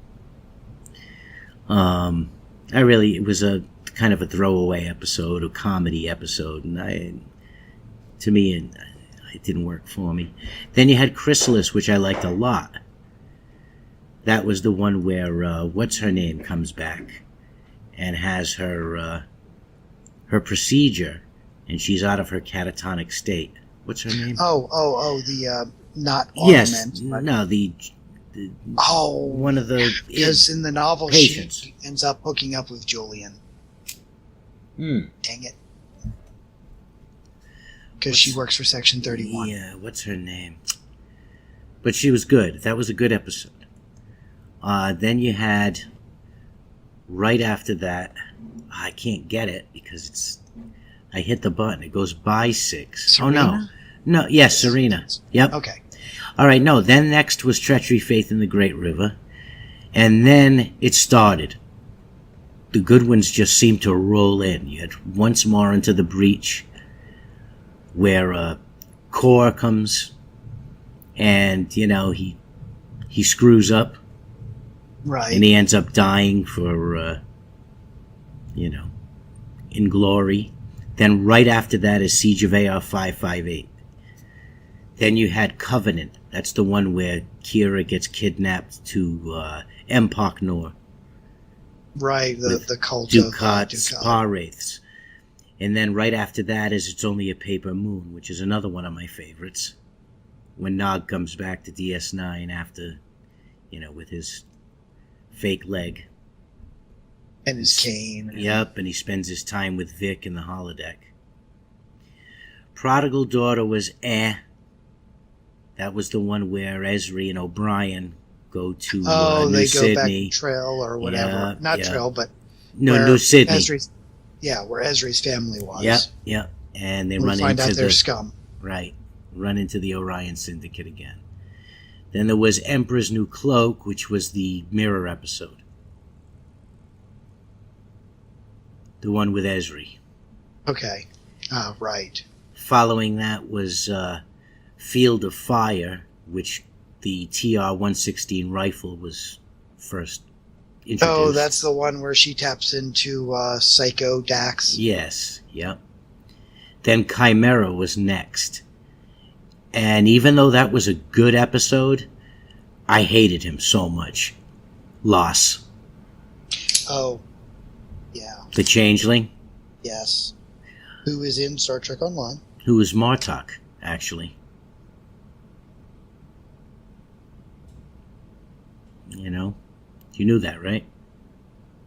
It was a kind of a throwaway episode, a comedy episode, and it didn't work for me. Then you had Chrysalis, which I liked a lot. That was the one where what's her name comes back and has her procedure, and she's out of her catatonic state. What's her name? The not yes, ornament. But... no, the one of the because in the novel patients. She ends up hooking up with Julian. Dang it. Because she works for Section 31. Yeah, what's her name? But she was good. That was a good episode. Then you had, right after that, I can't get it because I hit the button. It goes by 6. Serena? Oh, no. No, yes, Serena. Yep. Okay. All right, no. Then next was Treachery, Faith in the Great River. And then it started. The good ones just seemed to roll in. You had Once More Into the Breach, where Core comes and, he screws up. Right. And he ends up dying for, in glory. Then right after that is Siege of AR 558. Then you had Covenant. That's the one where Kira gets kidnapped to Empok Nor. Right, the cult Dukat's of Spa Wraiths. And then right after that is It's Only a Paper Moon, which is another one of my favorites. When Nog comes back to DS9 after, with his fake leg. And his cane. Yep, and he spends his time with Vic in the holodeck. Prodigal Daughter was That was the one where Esri and O'Brien go to New they go Sydney. back to Trail or whatever. Not Trail, but... New Sydney. Where Esri's family was. Yep. And they we run find into out they're scum. Right. Run into the Orion Syndicate again. Then there was Emperor's New Cloak, which was the mirror episode. The one with Esri. Okay. Right. Following that was Field of Fire, which the TR-116 rifle was first introduced. Oh, that's the one where she taps into Psycho Dax? Yes, yep. Then Chimera was next. And even though that was a good episode, I hated him so much. Loss. Oh, yeah. The Changeling. Yes. Who is in Star Trek Online. Who was Martok, actually. You knew that, right?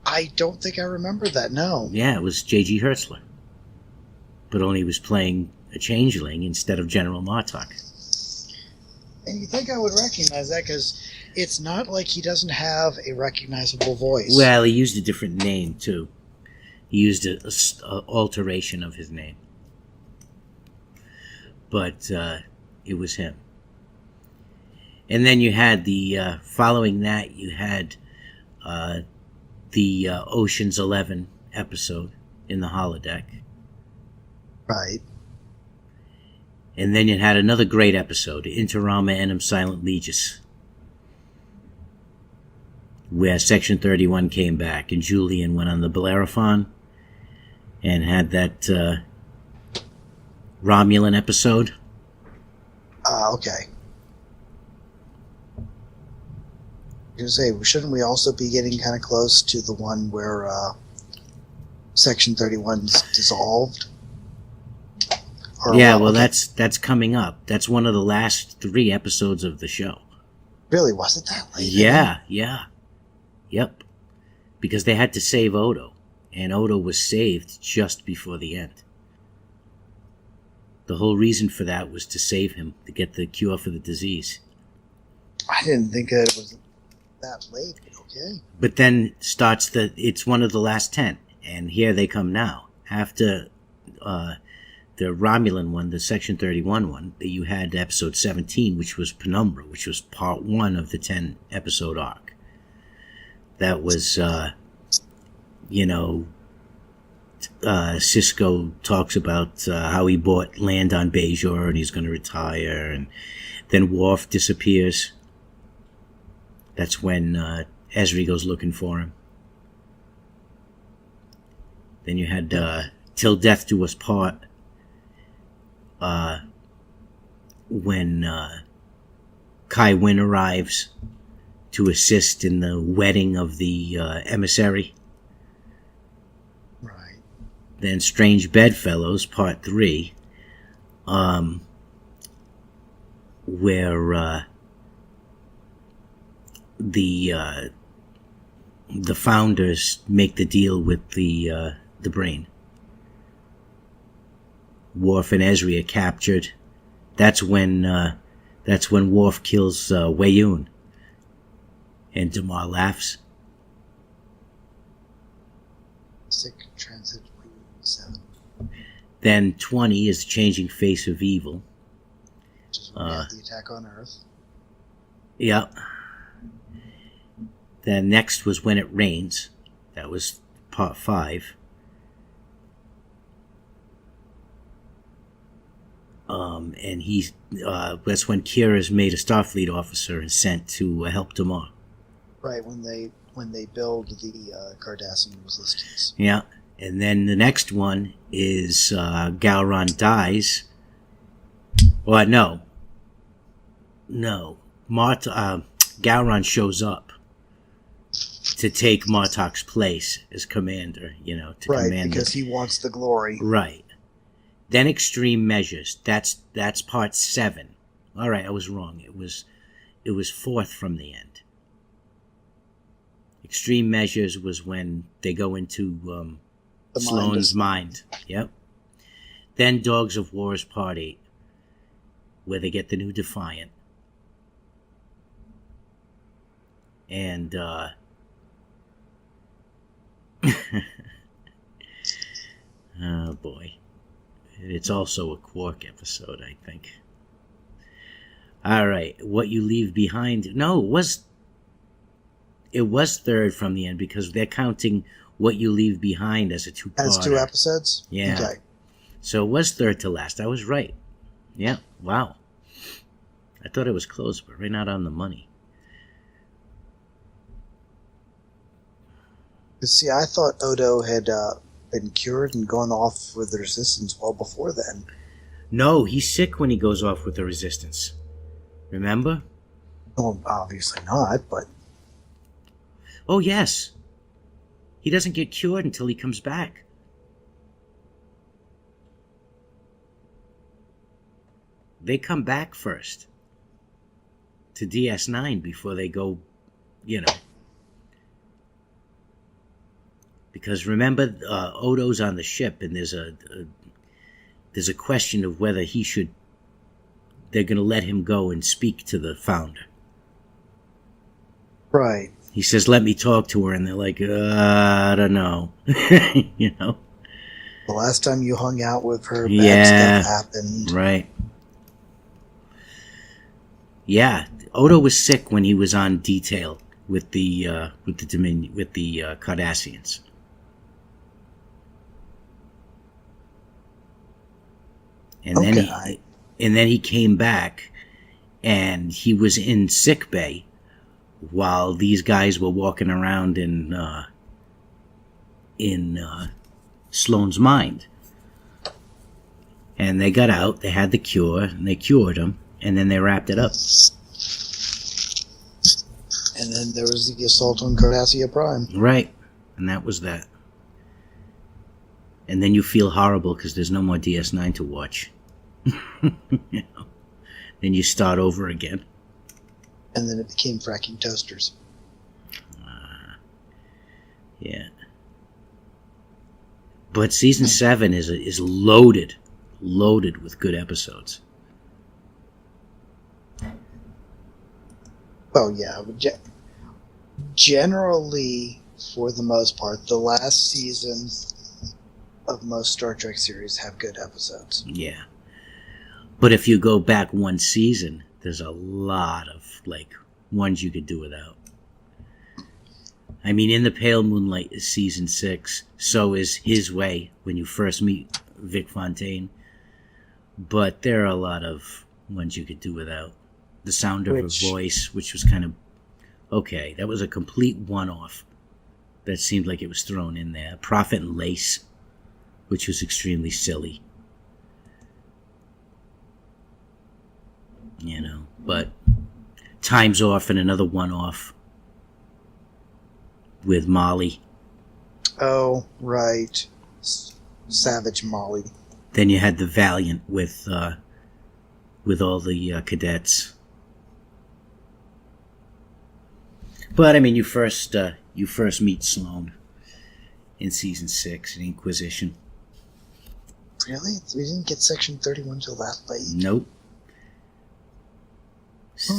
I don't think I remember that, no. Yeah, it was J.G. Hertzler. But only he was playing a Changeling instead of General Martok. And you think I would recognize that because it's not like he doesn't have a recognizable voice. Well, he used a different name, too. He used a alteration of his name. But it was him. And then you had following that, you had the Ocean's 11 episode in the holodeck. Right. And then you had another great episode, Interama Enum Silent Legis, where Section 31 came back and Julian went on the Bellerophon and had that Romulan episode. Okay. I was going to say, shouldn't we also be getting kind of close to the one where Section 31's dissolved? Yeah, well, that's coming up. That's one of the last 3 episodes of the show. Really? Was it that late? Yeah. Yep. Because they had to save Odo, and Odo was saved just before the end. The whole reason for that was to save him, to get the cure for the disease. I didn't think that it was that late, but okay. But then starts it's one of the last 10, and here they come now. After the Romulan one, the Section 31 one, you had episode 17, which was Penumbra, which was part 1 of the 10 episode arc. That was, Cisco talks about how he bought land on Bajor and he's going to retire, and then Worf disappears. That's when Ezri goes looking for him. Then you had Till Death Do Us Part, when Kai Wynn arrives to assist in the wedding of the emissary. Right. Then Strange Bedfellows, Part 3, where the founders make the deal with the brain. Worf and Ezri are captured. That's when Worf kills Weyoun, and Damar laughs. Sick Transit 7. Then 20 is the Changing Face of Evil. Which is when we had the attack on Earth. Yeah. Then next was When It Rains. That was part 5. And that's when Kira's made a Starfleet officer and sent to help Damar. Right, when they build the Cardassian resistance. Yeah. And then the next one is Gowron dies. Well, no. Gowron shows up to take Martok's place as commander, to command. Because he wants the glory. Right. Then Extreme Measures. That's part 7. All right, I was wrong. It was 4th from the end. Extreme Measures was when they go into Sloane's mind. Yep. Then Dogs of War is part 8, where they get the new Defiant. And oh boy. It's also a Quark episode, I think. All right, What You Leave Behind. No, it was 3rd from the end because they're counting What You Leave Behind as a 2-parter. As 2 episodes? Yeah. Okay. So it was 3rd to last. I was right. Yeah, wow. I thought it was close, but right not on the money. See, I thought Odo had been cured and gone off with the Resistance well before then. No, he's sick when he goes off with the Resistance. Remember? Well, obviously not, but... Oh, yes. He doesn't get cured until he comes back. They come back first to DS9 before they go, Because remember, Odo's on the ship, and there's a question of whether they're going to let him go and speak to the founder. Right. He says, "Let me talk to her," and they're like, "I don't know," The last time you hung out with her, bad stuff happened. Right. Yeah, Odo was sick when he was on detail with the Cardassians. And then he came back, and he was in sick bay while these guys were walking around in Sloane's mind. And they got out, they had the cure, and they cured him, and then they wrapped it up. And then there was the assault on Cardassia Prime. Right, and that was that. And then you feel horrible because there's no more DS9 to watch. Then you start over again. And then it became fracking toasters. Yeah. But season 7 is loaded with good episodes. Oh yeah, Generally, for the most part, the last season of most Star Trek series have good episodes. Yeah. But if you go back one season, there's a lot of, like, ones you could do without. I mean, In the Pale Moonlight is season 6. So is His Way, when you first meet Vic Fontaine. But there are a lot of ones you could do without. The Sound of Her Voice, which was kind of okay. That was a complete one-off. That seemed like it was thrown in there. Prophet and Lace, which was extremely silly. You know, but Time's Off and another one-off with Molly. Oh, right. Savage Molly. Then you had the Valiant with all the cadets. But I mean, you first meet Sloane in season 6 in Inquisition. Really? We didn't get Section 31 till that late? Nope.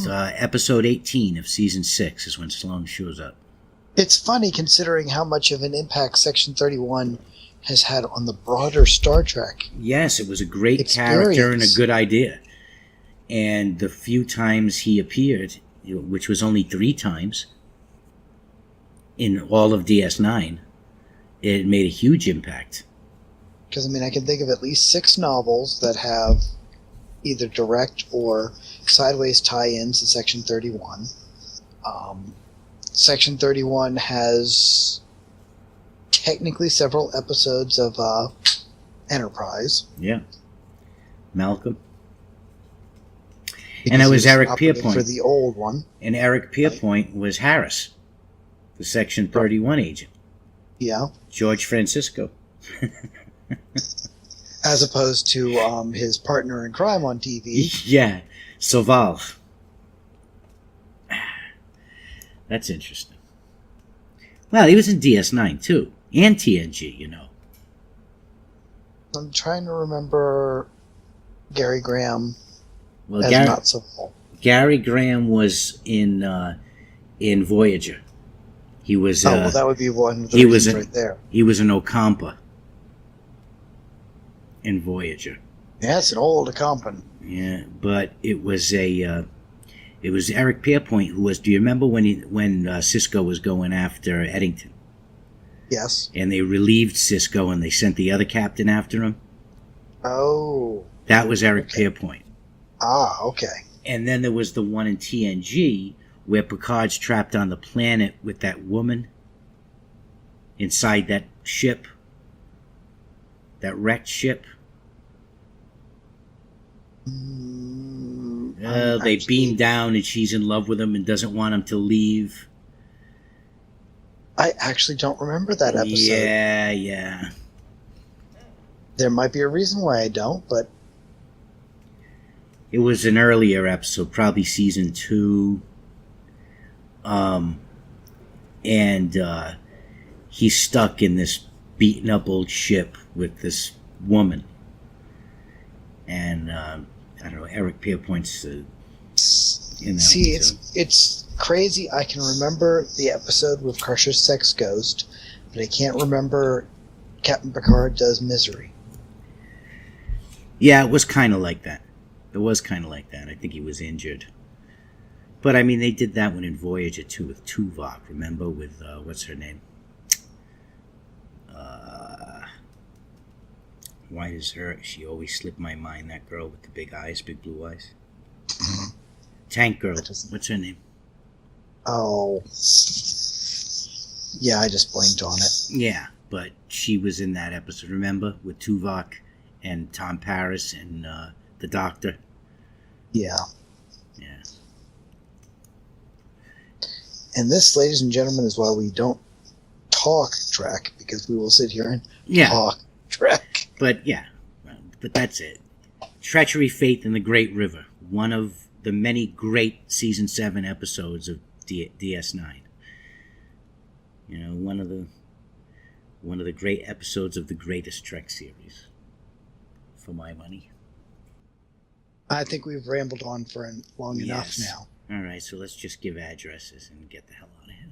Episode 18 of season 6 is when Sloane shows up. It's funny considering how much of an impact Section 31 has had on the broader Star Trek. Yes, it was a great experience. Character and a good idea. And the few times he appeared, which was only 3 times in all of DS9, it made a huge impact. Because, I mean, I can think of at least 6 novels that have either direct or sideways tie-ins to Section 31. Section 31 has technically several episodes of Enterprise. Yeah. Malcolm. And it was Eric Pierpoint. For the old one. And Eric Pierpoint was Harris, the Section 31 agent. Yeah. George Francisco. As opposed to his partner in crime on TV. Yeah. Soval. That's interesting. Well, he was in DS9 too. And TNG, you know. I'm trying to remember Gary Graham Well, as not so full. Gary Graham was in Voyager. He was. Well, that would be one of the reasons right there. He was an Ocampa in Voyager. Yeah, it's an old Ocampan. Yeah, but it was it was Eric Pierpoint who was. Do you remember when Cisco was going after Eddington? Yes. And they relieved Cisco and they sent the other captain after him? Oh. That was Eric Pierpoint. Ah, okay. And then there was the one in TNG where Picard's trapped on the planet with that woman inside that ship. That wrecked ship. They beam down and she's in love with him and doesn't want him to leave. I actually don't remember that episode. Yeah. There might be a reason why I don't, but... It was an earlier episode, probably season 2. And he's stuck in this beaten up old ship with this woman. And, I don't know, Eric Pierpoint's in that See, one too. it's crazy. I can remember the episode with Crusher's Sex Ghost, but I can't remember Captain Picard Does Misery. Yeah, it was kind of like that. I think he was injured. But, I mean, they did that one in Voyager, too, with Tuvok, remember? With, what's her name? Why does she always slip my mind, that girl with the big eyes, big blue eyes? Tank Girl. What's her name? Oh. Yeah, I just blinked on it. Yeah, but she was in that episode, remember? With Tuvok and Tom Paris and the Doctor. Yeah. Yeah. And this, ladies and gentlemen, is why we don't talk Trek, because we will sit here and talk Trek. But but that's it. Treachery, Faith, and the Great River. One of the many great season 7 episodes of DS9. You know, one of the great episodes of the greatest Trek series. For my money. I think we've rambled on for long enough now. All right, so let's just give addresses and get the hell out of here.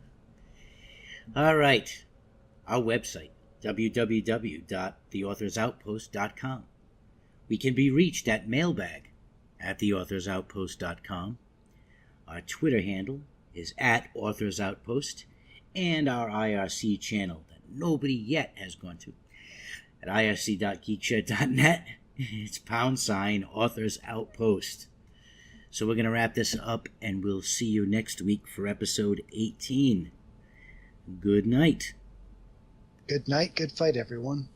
All right. Our website, www.theauthorsoutpost.com. We can be reached at mailbag@theauthorsoutpost.com. Our Twitter handle is @AuthorsOutpost, and our IRC channel that nobody yet has gone to at irc.geekshed.net. It's #Authors Outpost. So we're going to wrap this up, and we'll see you next week for episode 18. Good night. Good night, good fight, everyone.